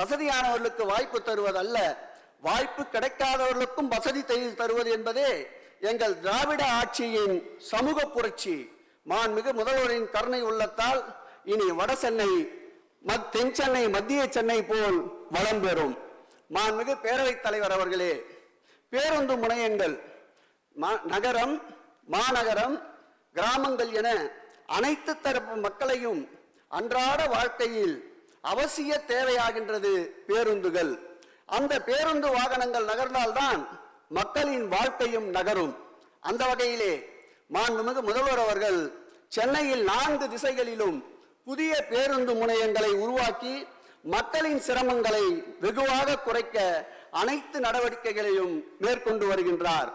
வசதியானவர்களுக்கு வாய்ப்பு தருவதல்ல, வாய்ப்பு கிடைக்காதவர்களுக்கும் வசதி தருவது என்பதே எங்கள் திராவிட ஆட்சியின் சமூக புரட்சி. மாண்புமிகு முதல்வரின் கருணை உள்ளத்தால் இனி வட சென்னை தென் சென்னை மத்திய சென்னை போல் வளம் பெறும். மாண்புமிகு பேரவைத் தலைவர் அவர்களே, பேருந்து முனையங்கள் நகரம், மாநகரம், கிராமங்கள் என அனைத்து தரப்பு மக்களையும் அன்றாட வாழ்க்கையில் அவசிய தேவையாகின்றது பேருந்துகள். அந்த பேருந்து வாகனங்கள் நகர்ந்தால்தான் மக்களின் வாழ்க்கையும் நகரும். அந்த வகையிலே மாண்புமிகு முதல்வர் அவர்கள் சென்னையில் 4 திசைகளிலும் புதிய பேருந்து முனையங்களை உருவாக்கி மக்களின் சிரமங்களை வெகுவாக குறைக்க அனைத்து நடவடிக்கைகளையும் மேற்கொண்டு வருகின்றார்.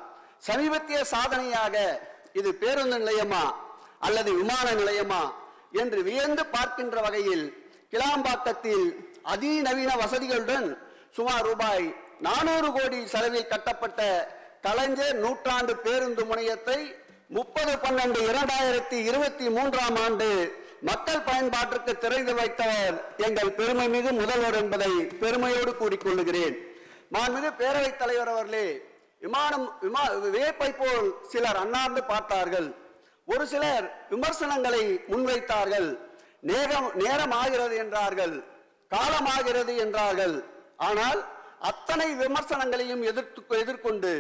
சமீபத்திய சாதனையாக இது பேருந்து நிலையமா அல்லது விமான நிலையமா என்று வியந்து பார்க்கின்ற வகையில் கிளாம்பாக்கத்தில் அதிநவீன வசதிகளுடன் சுமார் ரூபாய் 400 கோடி செலவில் கட்டப்பட்ட கலைஞர் நூற்றாண்டு பேருந்து முனையத்தை 30/12/2023 ஆண்டு மக்கள் பயன்பாட்டிற்கு திறந்து வைத்தவர் எங்கள் பெருமைமிகு முதல்வர் என்பதை பெருமையோடு கூறிக்கொள்ளுகிறேன். மாண்புமிகு பேரவைத் தலைவர் அவர்களே, வியப்பை போல் சிலர் அண்ணாந்து பார்த்தார்கள். ஒரு சிலர் விமர்சனங்களை முன்வைத்தார்கள். நேரம் ஆகிறது என்றார்கள், காலமாகிறது என்றார்கள். ஆனால் அத்தனை விமர்சனங்களையும் எதிர்கொண்டு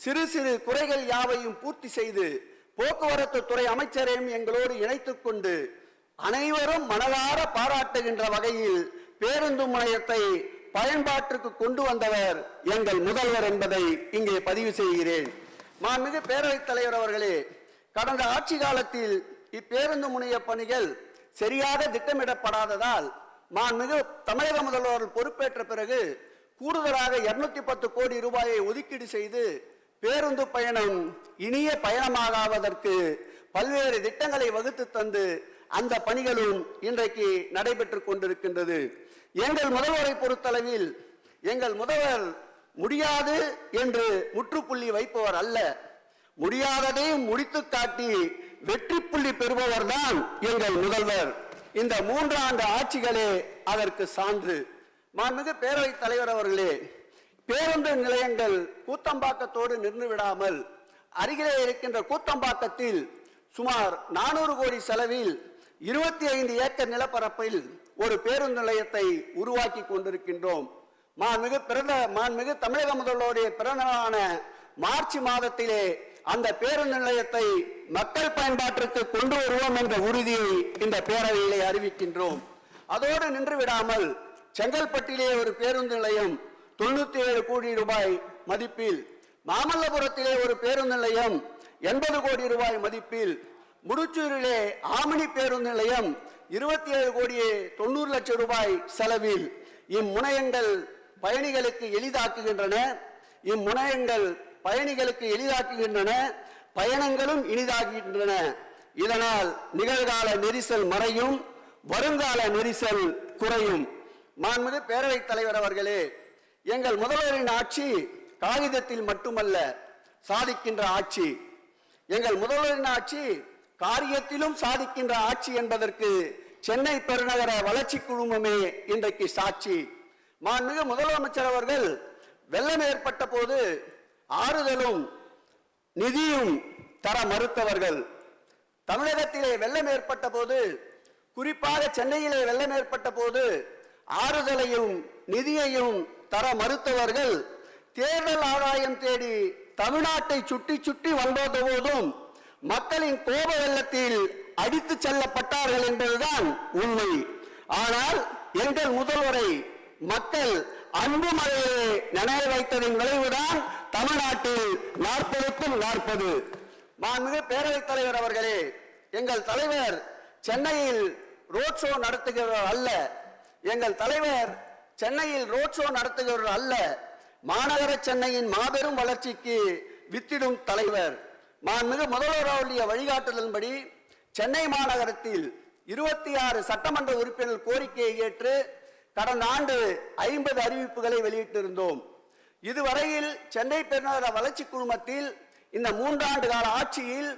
சிறு சிறு குறைகள் யாவையும் பூர்த்தி செய்து போக்குவரத்து துறை அமைச்சரையும் எங்களோடு இணைத்துக் கொண்டு அனைவரும் மனதார பாராட்டுகின்ற வகையில் பேருந்து முனையத்தை பயன்பாட்டிற்கு கொண்டு வந்தவர் எங்கள் முதல்வர் என்பதை இங்கே பதிவு செய்கிறேன். மாண்புமிகு பேரவைத் தலைவர் அவர்களே, கடந்த ஆட்சி காலத்தில் இப்பேருந்து முனைய பணிகள் சரியாக திட்டமிடப்படாததால் மாண்புமிகு தமிழக முதல்வர் பொறுப்பேற்ற பிறகு கூடுதலாக 210 கோடி ரூபாயை ஒதுக்கீடு செய்து பேருந்து பயணம் இனிய பயணமாகாவதற்கு பல்வேறு திட்டங்களை வகுத்து தந்து அந்த பணிகளும் இன்றைக்கு நடைபெற்றுக் கொண்டிருக்கின்றது. எங்கள் முதல்வரை பொறுத்தளவில் எங்கள் முதல்வர் முடியாது என்று முற்றுப்புள்ளி வைப்பவர் அல்ல, முடியாததை முடித்து காட்டி வெற்றி புள்ளி பெறுபவர் தான் எங்கள் முதல்வர். இந்த 3 ஆண்டு ஆட்சிகளே அதற்கு சான்று. மாண்புமிகு பேரவைத் தலைவர் அவர்களே, பேருந்து நிலையங்கள் கூத்தம்பாக்கத்தோடு நின்று விடாமல் அருகிலே இருக்கின்ற கூத்தம்பாக்கத்தில் சுமார் 400 கோடி செலவில் 25 ஏக்கர் நிலப்பரப்பில் ஒரு பேருந்து நிலையத்தை உருவாக்கி கொண்டிருக்கின்றோம். மாண்புமிகு தமிழக முதல்வருடைய பிறந்தநாளான மார்ச் மாதத்திலே அந்த பேருந்து நிலையத்தை மக்கள் பயன்பாட்டிற்கு கொண்டு வருவோம் என்ற உறுதியை இந்த பேரவையிலே அறிவிக்கின்றோம். அதோடு நின்று விடாமல் செங்கல்பட்டிலே ஒரு பேருந்து நிலையம் 97 கோடி ரூபாய் மதிப்பில், மாமல்லபுரத்திலே ஒரு பேருந்து நிலையம் 80 கோடி ரூபாய் மதிப்பில், முடிச்சூரிலே ஆமணி பேருந்து நிலையம் 27 கோடியே 90 லட்சம் ரூபாய் செலவில் இம்முனையங்கள் பயணிகளுக்கு எளிதாக்குகின்றன, பயணங்களும் இனிதாகின்றன. இதனால் நிகழ்கால நெரிசல் மறையும், வருங்கால நெரிசல் குறையும். மாண்புமிகு பேரவைத் தலைவர் அவர்களே, எங்கள் முதல்வரின் ஆட்சி காகிதத்தில் மட்டுமல்ல சாதிக்கின்ற ஆட்சி. எங்கள் முதல்வரின் ஆட்சி காரியத்திலும் சாதிக்கின்ற ஆட்சி என்பதற்கு சென்னை பெருநகர வளர்ச்சி குழுமமே இன்றைக்கு சாட்சி. மாண்புமிகு முதலமைச்சர் அவர்கள் வெள்ளம் ஏற்பட்ட போது ஆறுதலும் நிதியும் தர மறுத்தவர்கள். தமிழகத்திலே வெள்ளம் ஏற்பட்ட போது, குறிப்பாக சென்னையிலே வெள்ளம் ஏற்பட்ட போது ஆறுதலையும் நிதியையும் தர மறுத்தவர்கள் தேர்தல் ஆதாயம் தேடி தமிழ்நாட்டை சுற்றி சுற்றி வந்தோத போதும் மக்களின் கோப வெள்ளத்தில் அடித்து செல்லப்பட்டார்கள் என்பதுதான் உண்மை. ஆனால் எங்கள் முதல்வரை மக்கள் அன்பு மழையிலே நனைய வைத்ததின் விளைவுதான் தமிழ்நாட்டில் 40க்கும் 40. மாண்புமிகு பேரவைத் தலைவர் அவர்களே, எங்கள் தலைவர் சென்னையில் ரோட் ஷோ நடத்துகிறவர் அல்ல. எங்கள் தலைவர் சென்னையில் ரோட் ஷோ நடத்துகிறவர் அல்ல, மாநகர சென்னையின் மாபெரும் வளர்ச்சிக்கு வித்திடும் தலைவர். மாண்புமிகு முதல்வர் அவருடைய வழிகாட்டுதலின்படி சென்னை மாநகரத்தில் 26 சட்டமன்ற உறுப்பினர் கோரிக்கையை ஏற்று கடந்த ஆண்டு 50 அறிவிப்புகளை வெளியிட்டிருந்தோம். இதுவரையில் சென்னை பெருநகர வளர்ச்சி குழுமத்தில் இந்த 3 ஆண்டு கால ஆட்சியில்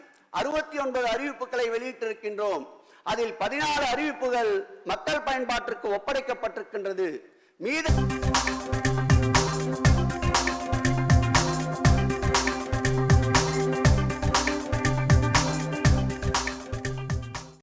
69 அறிவிப்புகளை வெளியிட்டிருக்கின்றோம். அதில் 14 அறிவிப்புகள் மக்கள் பயன்பாட்டிற்கு ஒப்படைக்கப்பட்டிருக்கின்றது. மீத